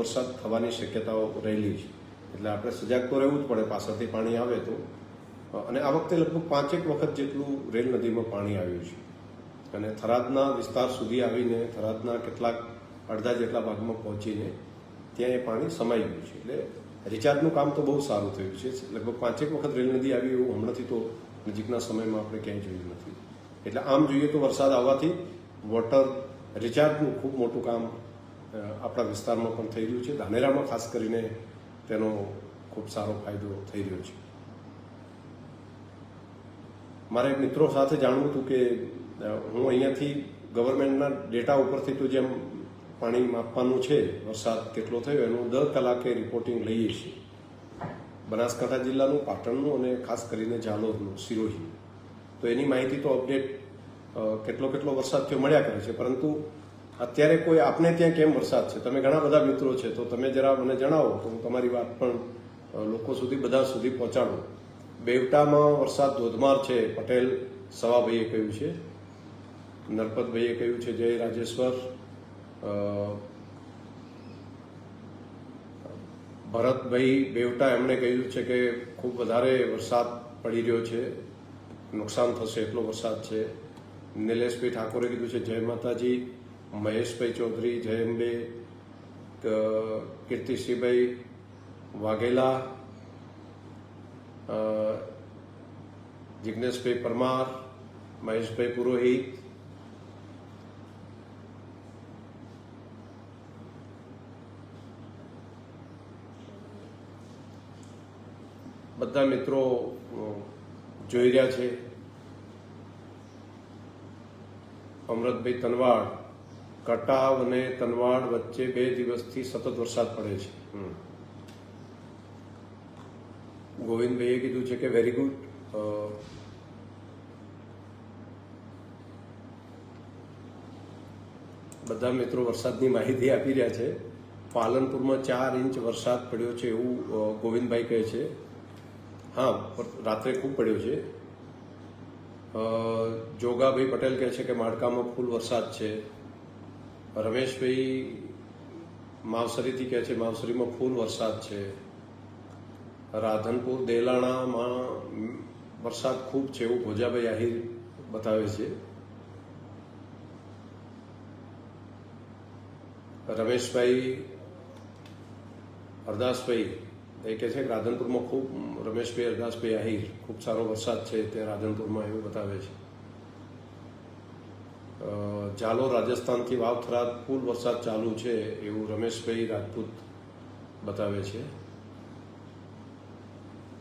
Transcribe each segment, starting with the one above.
વરસાદ થવાની શક્યતાઓ રહેલી છે, એટલે આપણે સજાગ તો રહેવું જ પડે પાછળથી પાણી આવે તો. અને આ વખતે લગભગ 5 વખત જેટલું રેલ નદીમાં પાણી આવ્યું છે અને થરાદના વિસ્તાર સુધી આવીને થરાદના કેટલાક અડધા જેટલા ભાગમાં પહોંચીને ત્યાં એ પાણી સમાઈ ગયું છે. એટલે રિચાર્જનું કામ તો બહુ સારું થયું છે. લગભગ 5 વખત રેલ નદી આવી એવું હમણાંથી તો નજીકના સમયમાં આપણે ક્યાંય જોયું નથી. એટલે આમ જોઈએ તો વરસાદ આવવાથી વોટર રિચાર્જનું ખૂબ મોટું કામ આપણા વિસ્તારમાં પણ થઈ રહ્યું છે. ધાનેરામાં ખાસ કરીને તેનો ખૂબ સારો ફાયદો થઈ રહ્યો છે. મારે મિત્રો સાથે જાણવું હતું કે હું અહીંયાથી ગવર્મેન્ટના ડેટા ઉપરથી તો જેમ પાણી માપવાનું છે વરસાદ કેટલો થયો એનું દર કલાકે રિપોર્ટિંગ લઈએ છીએ. બનાસકાંઠા જિલ્લાનું, પાટણનું અને ખાસ કરીને જાલોરનું, સિરોહી. તો એની માહિતી તો અપડેટ કેટલો વરસાદ થયો મળ્યા કરે છે, પરંતુ અત્યારે કોઈ આપને ત્યાં કેમ વરસાદ છે, તમે ઘણા બધા મિત્રો છે તો તમે જરા મને જણાવો તો હું તમારી વાત પણ લોકો સુધી બધા સુધી પહોંચાડું. બેવટામાં વરસાદ ધોધમાર છે, પટેલ સવાભાઈએ કહ્યું છે, નરપતભાઈએ કહ્યું છે, જય રાજેશ્વર, ભરતભાઈ બેવટા એમણે કહ્યું છે કે ખૂબ વધારે વરસાદ પડી રહ્યો છે, નુકસાન થશે એટલો વરસાદ છે. નિલેશભાઈ ઠાકોરે કીધું છે જય માતાજી. મહેશભાઈ ચૌધરી, જય અંબે, કીર્તિસિંહભાઈ વાઘેલા, જિગ્નેશભાઈ પરમાર, મહેશભાઈ પુરોહિત, બધા મિત્રો જોઈ રહ્યા છે. અમૃતભાઈ તનવાડ, કટાવ અને તનવાડ વચ્ચે 2 દિવસથી સતત વરસાદ પડે છે. ગોવિંદભાઈએ કીધું છે કે વેરી ગુડ. બધા મિત્રો વરસાદની માહિતી આપી રહ્યા છે. પાલનપુરમાં 4 ઇંચ વરસાદ પડ્યો છે એવું ગોવિંદભાઈ કહે છે. હા, રાત્રે ખૂબ પડ્યો છે. જોગાભાઈ પટેલ કહે છે કે માળકામાં ફૂલ વરસાદ છે. રમેશભાઈ માવસરીથી કહે છે માવસરીમાં ફૂલ વરસાદ છે. રાધનપુર દેલાણામાં વરસાદ ખૂબ છે એવું ભોજાભાઈ આહિર બતાવે છે. રમેશભાઈ હરદાસભાઈ એ કહે છે કે રાધનપુરમાં ખૂબ, રમેશભાઈ હરદાસભાઈ આહિર, ખૂબ સારો વરસાદ છે તે રાધનપુરમાં એવું બતાવે છે. જાલોર રાજસ્થાનથી વાવથરાદ ફૂલ વરસાદ ચાલુ છે એવું રમેશભાઈ રાજપૂત બતાવે છે.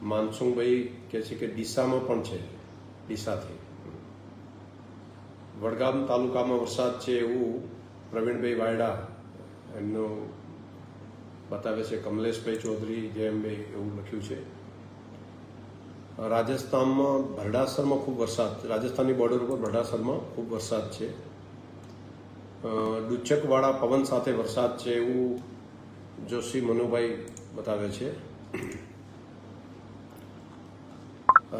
માનસુંગભાઈ કહે છે કે ડીસામાં પણ છે, ડીસાથી. વડગામ તાલુકામાં વરસાદ છે એવું પ્રવીણભાઈ વાયડા એમનું બતાવે છે. કમલેશભાઈ ચૌધરી, જયમભાઈ એવું લખ્યું છે. રાજસ્થાનમાં ભરડાસરમાં ખૂબ વરસાદ, રાજસ્થાનની બોર્ડર ઉપર ભરડાસરમાં ખૂબ વરસાદ છે. ડુચકવાળા પવન સાથે વરસાદ છે એવું જોશી મનુભાઈ બતાવે છે.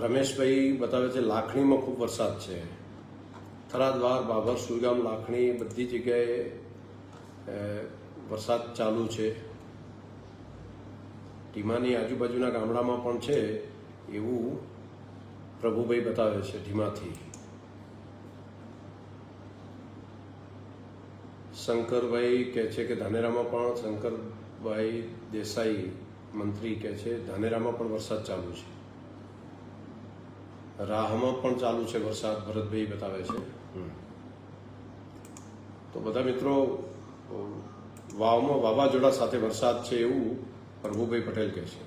રમેશભાઈ બતાવે છે લાખણીમાં ખૂબ વરસાદ છે. થરાદવાર, બાબર, સુઈગામ, લાખણી બધી જગ્યાએ વરસાદ ચાલુ છે. ઢીમાની આજુબાજુના ગામડામાં પણ છે એવું પ્રભુભાઈ બતાવે છે ઢીમાથી. શંકરભાઈ કહે છે કે ધાનેરામાં પણ, શંકરભાઈ દેસાઈ મંત્રી કહે છે ધાનેરામાં પણ વરસાદ ચાલુ છે. રાહમાં પણ ચાલુ છે વરસાદ, ભરતભાઈ બતાવે છે. તો બધા મિત્રો વાવમાં વાવાઝોડા સાથે વરસાદ છે એવું પ્રભુભાઈ પટેલ કહે છે.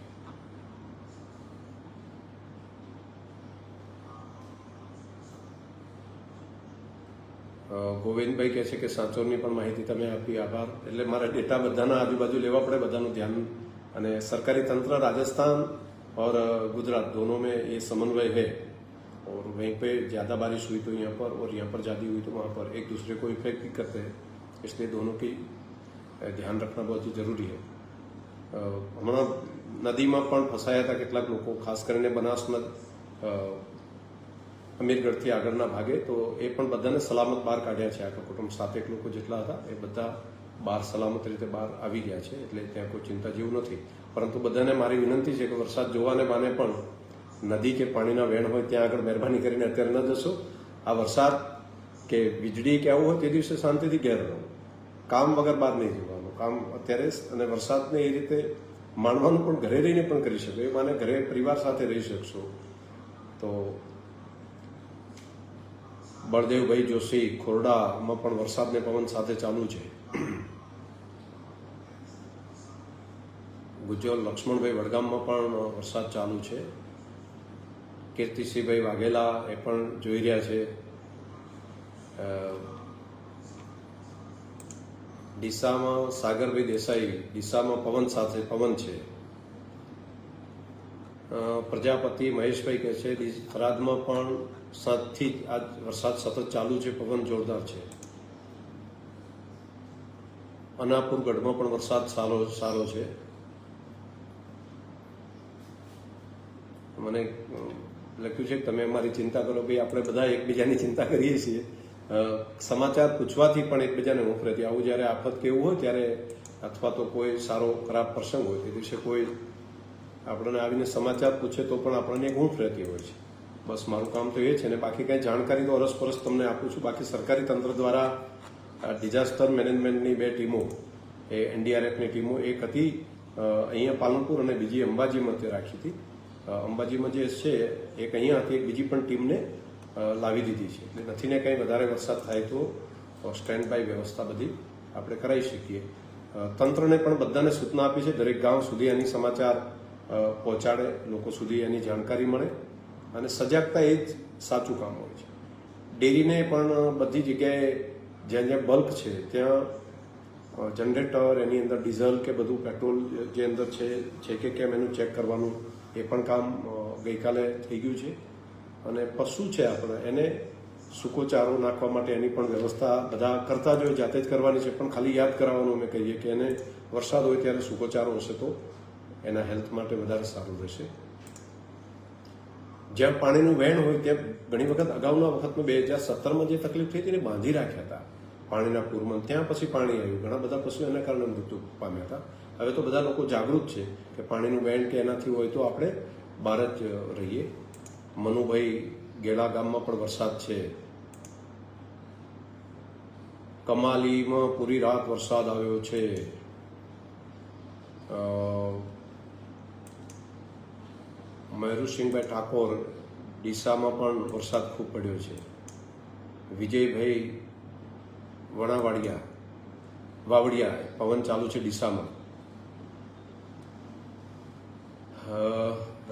ગોવિંદભાઈ કહે છે કે સાંચોરની પણ માહિતી તમે આપી, આભાર. એટલે મારા ડેટા બધાના આજુબાજુ લેવા પડે, બધાનું ધ્યાન. અને સરकारी तंत्र राजस्थान और गुजरात दोनों में ये समन्वय है, और वहीं पे ज़्यादा बारिश हुई तो यहाँ पर, और यहाँ पर ज़्यादा हुई तो वहाँ पर, एक दूसरे को इफेक्ट भी करते हैं. इसलिए दोनों की ध्यान रखना बहुत ही जरूरी है. હમણાં નદીમાં પણ ફસાયા હતા કેટલાક લોકો, ખાસ કરીને બનાસમાં અમીરગઢથી આગળના ભાગે. તો એ પણ બધાને સલામત બહાર કાઢ્યા છે. આખા કુટુંબ 7 લોકો જેટલા હતા એ બધા બહાર સલામત રીતે બહાર આવી ગયા છે, એટલે ત્યાં કોઈ ચિંતા જેવું નથી. પરંતુ બધાને મારી વિનંતી છે કે વરસાદ જોવાને બાને પણ નદી કે પાણીના વેણ હોય ત્યાં આગળ મહેરબાની કરીને અત્યારે ન જશો. આ વરસાદ કે વીજળી કે આવું હોય તે દિવસે શાંતિથી ઘેર રહો, કામ વગર બહાર નહીં જવાનું. કામ અત્યારે અને વરસાદને એ રીતે માણવાનું પણ ઘરે રહીને પણ કરી શકો, એ બાને ઘરે પરિવાર સાથે રહી શકશો. તો બળદેવભાઈ જોશી ખોરડામાં પણ વરસાદને પવન સાથે ચાલુ છે. ગુજ્જોલ લક્ષ્મણભાઈ વડગામમાં પણ વરસાદ ચાલુ છે. કીર્તિસિંહભાઈ વાઘેલા એ પણ જોઈ રહ્યા છે. ડીસામાં સાગરભાઈ દેસાઈ, ડીસામાં પવન સાથે પવન છે. પ્રજાપતિ મહેશભાઈ કહે છે થરાદમાં પણ સાંજથી આજ વરસાદ સતત ચાલુ છે, પવન જોરદાર છે. અનાપુરગઢમાં પણ વરસાદ સારો છે. મને લખ્યું છે કે તમે અમારી ચિંતા કરો. ભાઈ, આપણે બધા એકબીજાની ચિંતા કરીએ છીએ. સમાચાર પૂછવાથી પણ એકબીજાને હૂંફ રહેતી. આવું જ્યારે આફત કેવું હોય ત્યારે, અથવા તો કોઈ સારો ખરાબ પ્રસંગ હોય તે દિવસે કોઈ આપણને આવીને સમાચાર પૂછે તો પણ આપણને એક હૂંફ રહેતી હોય છે. બસ મારું કામ તો એ છે ને બાકી કંઈ જાણકારી તો અરસપરસ તમને આપું છું. બાકી સરકારી તંત્ર દ્વારા ડિઝાસ્ટર મેનેજમેન્ટની 2 ટીમો, એ એનડીઆરએફની ટીમો, એક હતી અહીંયા પાલનપુર અને બીજી અંબાજીમાં તે રાખી હતી. અંબાજીમાં જે છે એક અહીંયા હતી, એક બીજી પણ ટીમને લાવી દીધી છે. એટલે નથી ને કંઈ વધારે વરસાદ થાય તો સ્ટેન્ડ બાય વ્યવસ્થા બધી આપણે કરાવી શકીએ. તંત્રને પણ બધાને સૂચના આપી છે દરેક ગામ સુધી એની સમાચાર પહોંચાડે, લોકો સુધી એની જાણકારી મળે, અને સજાગતા એ જ સાચું કામ હોય છે. ડેરીને પણ બધી જગ્યાએ જ્યાં જ્યાં બલ્ક છે ત્યાં જનરેટર, એની અંદર ડીઝલ કે બધું પેટ્રોલ જે અંદર છે કે કેમ એનું ચેક કરવાનું એ પણ કામ ગઈકાલે થઈ ગયું છે. અને પશુ છે આપણે એને સૂકો ચારો નાખવા માટે એની પણ વ્યવસ્થા બધા કરતા જ હોય, જાતે જ કરવાની છે. પણ ખાલી યાદ કરાવવાનું અમે કહીએ કે એને વરસાદ હોય ત્યારે સૂકો ચારો હશે તો એના હેલ્થ માટે વધારે સારું રહેશે. જ્યાં પાણીનું વહેણ હોય ત્યાં ઘણી વખત અગાઉના વખતમાં 2017માં જે તકલીફ થઈ હતી એને બાંધી રાખ્યા હતા પાણીના પૂરમાં, ત્યાં પછી પાણી આવ્યું. ઘણા બધા પશુઓ એના કારણે મૃત્યુ પામ્યા હતા. હવે તો બધા લોકો જાગૃત છે કે પાણીનું વહેણ કે એનાથી હોય તો આપણે બહાર જ રહીએ. મનુભાઈ ગેલા ગામમાં પણ વરસાદ છે. કમાલીમાં પૂરી રાત વરસાદ આવ્યો છે. મયુરસિંહભાઈ ઠાકોર ડીસામાં પણ વરસાદ ખૂબ પડ્યો છે. વિજયભાઈ વાવડિયા પવન ચાલુ છે ડીસામાં.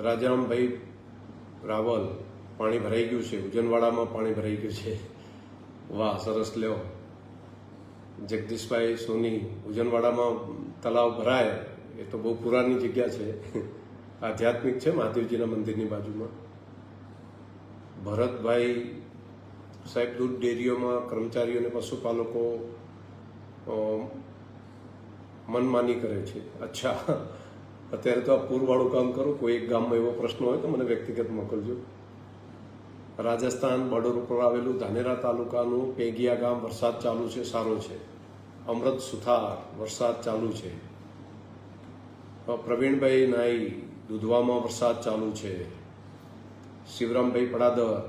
રાજારામભાઈ રાવલ પાણી ભરાઈ ગયું છે. ઉજનવાડામાં પાણી ભરાઈ ગયું છે. વાહ, સરસ. લ્યો જગદીશભાઈ સોની, ઉજનવાડામાં તલાવ ભરાય એ તો બહુ પુરાની જગ્યા છે, આધ્યાત્મિક છે, મહાદેવજીના મંદિરની બાજુમાં. ભરતભાઈ સાહેબ, દૂધ ડેરીઓમાં કર્મચારીઓ અને પશુપાલકો મનમાની કરે છે. અચ્છા, અત્યારે તો આ પૂરવાળું કામ કરો. કોઈ એક ગામમાં એવો પ્રશ્ન હોય તો મને વ્યક્તિગત મોકલજો. રાજસ્થાન બોર્ડર ઉપર આવેલું ધાનેરા તાલુકાનું પેગિયા ગામ વરસાદ ચાલુ છે, સારો છે. અમૃત સુથાર વરસાદ ચાલુ છે. પ્રવીણભાઈ નાઈ દુધવામાં વરસાદ ચાલુ છે. શિવરામભાઈ પડાદર,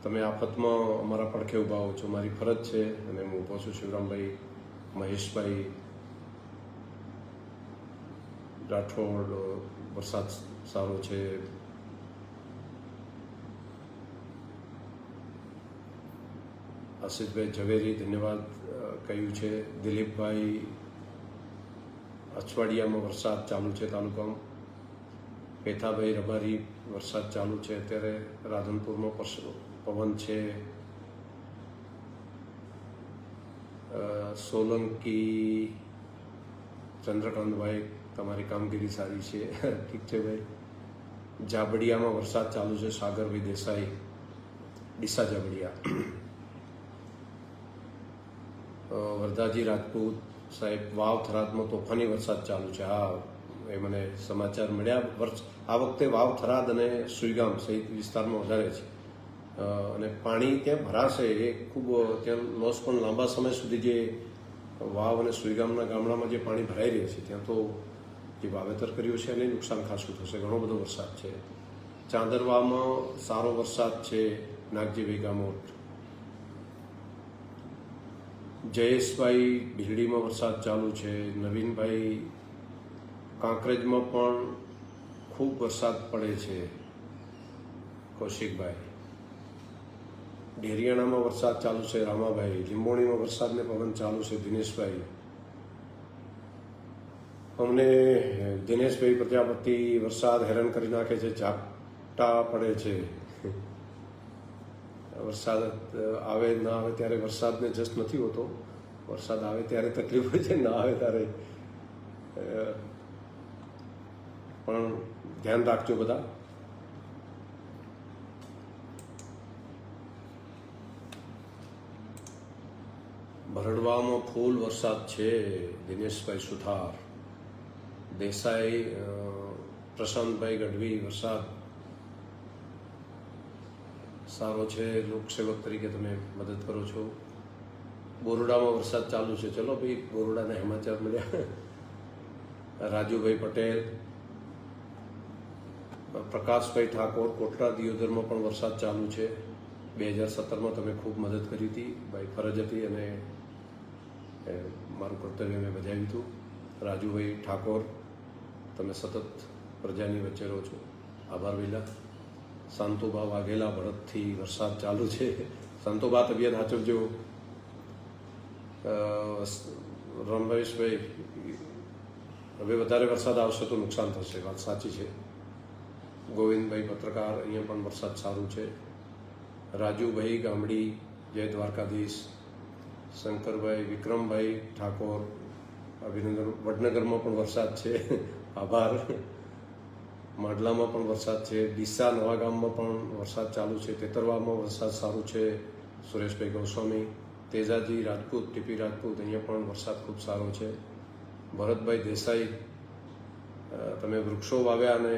તમે આફતમાં અમારા પડખે ઊભા હો છો, મારી ફરજ છે અને હું ઊભો છું. શિવરામભાઈ, મહેશભાઈ રાઠોડ, વરસાદ સારો છે. આશિષભાઈ ઝવેરી ધન્યવાદ કહ્યું છે. દિલીપભાઈ અછવાડિયામાં વરસાદ ચાલુ છે તાલુકામાં. પેથાભાઈ રબારી વરસાદ ચાલુ છે અત્યારે. રાધનપુરમાં પવન છે. સોલંકી ચંદ્રકાંતભાઈ, તમારી કામગીરી સારી છે. ઠીક છે ભાઈ. જાબડિયામાં વરસાદ ચાલુ છે. સાગરભાઈ દેસાઈ, ડીસા જાબડિયા. વરદાજી રાજપૂત સાહેબ, વાવ થરાદમાં તોફાની વરસાદ ચાલુ છે. હા, એ મને સમાચાર મળ્યા. આ વખતે વાવ થરાદ અને સુઈગામ સહિત વિસ્તારમાં વધારે છે અને પાણી ત્યાં ભરાશે. એ ખૂબ ત્યાં લોસ પણ લાંબા સમય સુધી જે વાવ અને સુઈગામના ગામડામાં જે પાણી ભરાઈ રહ્યા છે ત્યાં તો જે વાવેતર કર્યું છે એને નુકસાન ખાસું થશે. ઘણો બધો વરસાદ છે. ચાંદરવામાં સારો વરસાદ છે. નાગજી વેગામોટ, જયેશભાઈ ભીલડીમાં વરસાદ ચાલુ છે. નવીનભાઈ કાંકરેજમાં પણ ખૂબ વરસાદ પડે છે. કૌશિકભાઈ ડેરિયાણામાં વરસાદ ચાલુ છે. રામાભાઈ લીંબોણીમાં વરસાદ ને પવન ચાલુ છે. દિનેશભાઈ અમને દિનેશભાઈ પ્રજાપતિ વરસાદ હેરાન કરી નાખે છે. ઝાપટા પડે છે. વરસાદ આવે ના આવે ત્યારે વરસાદને જસ્ટ નથી હોતો. વરસાદ આવે ત્યારે તકલીફ હોય છે, ના આવે ત્યારે પણ ધ્યાન રાખજો બધા. ભરડવામાં ફૂલ વરસાદ છે. દિનેશભાઈ સુથાર, દેસાઈ પ્રશાંતભાઈ ગઢવી વરસાદ સારો છે. લોકસેવક તરીકે તમે મદદ કરો છો. બોરડામાં વરસાદ ચાલુ છે. ચલો ભાઈ, બોરડાના સમાચાર મળ્યા. રાજુભાઈ પટેલ, પ્રકાશભાઈ ઠાકોર, કોટડા દિયોદરમાં પણ વરસાદ ચાલુ છે. 2017માં તમે ખૂબ મદદ કરી હતી. ભાઈ ફરજ હતી અને મારું કર્તવ્ય મેં બજાવ્યું હતું. રાજુભાઈ ઠાકોર, તમે સતત પ્રજાની વચ્ચે રહો છો. આભાર વિલા. શાંતુબા વાઘેલા, ભરતથી વરસાદ ચાલુ છે. શાંતુબા તબિયત સાચવજો. રમેશભાઈ, હવે વધારે વરસાદ આવશે તો નુકસાન થશે, વાત સાચી છે. ગોવિંદભાઈ પત્રકાર, અહીંયા પણ વરસાદ સારું છે. રાજુભાઈ ગામડી, જય દ્વારકાધીશ. શંકરભાઈ, વિક્રમભાઈ ઠાકોર, અભિનંદન. વડનગરમાં પણ વરસાદ છે, આભાર. માડલામાં પણ વરસાદ છે. ડીસા નવા ગામમાં પણ વરસાદ ચાલુ છે. તેતરવામાં વરસાદ સારું છે. સુરેશભાઈ ગોસ્વામી, તેજાજી રાજપૂત, ટીપી રાજપૂત, અહીંયા પણ વરસાદ ખૂબ સારો છે. ભરતભાઈ દેસાઈ, તમે વૃક્ષો વાવ્યા અને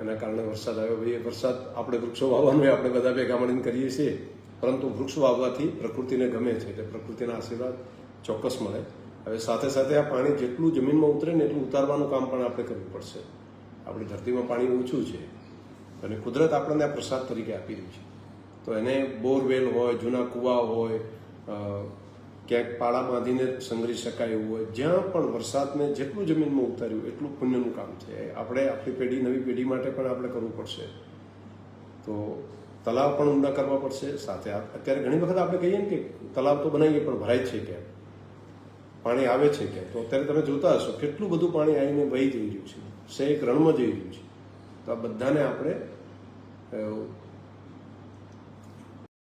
એના કારણે વરસાદ આવ્યો. ભાઈ, એ વરસાદ આપણે વૃક્ષો વાવવાનું એ આપણે બધા ભેગા મળીને કરીએ છીએ, પરંતુ વૃક્ષ વાવવાથી પ્રકૃતિને ગમે છે, એટલે પ્રકૃતિના આશીર્વાદ ચોક્કસ મળે. હવે સાથે સાથે આ પાણી જેટલું જમીનમાં ઉતરે ને એટલું ઉતારવાનું કામ પણ આપણે કરવું પડશે. આપણી ધરતીમાં પાણી ઓછું છે અને કુદરત આપણને આ પ્રસાદ તરીકે આપી રહ્યું છે. તો એને બોરવેલ હોય, જૂના કૂવા હોય, ક્યાંક પાળા બાંધીને સંગ્રહી શકાય એવું હોય, જ્યાં પણ વરસાદને જેટલું જમીનમાં ઉતાર્યું એટલું પુણ્યનું કામ છે. આપણે આપણી પેઢી, નવી પેઢી માટે પણ આપણે કરવું પડશે. તો તલાવ પણ ઊંડા કરવા પડશે. સાથે અત્યારે ઘણી વખત આપણે કહીએ ને કે તલાવ તો બનાવીએ પણ ભરાય છે ક્યાં, પાણી આવે છે ક્યાં. તો અત્યારે તમે જોતા હશો કેટલું બધું પાણી આવીને વહી જઈ રહ્યું છે, એક રણમાં જઈ રહ્યું છે. તો આ બધાને આપણે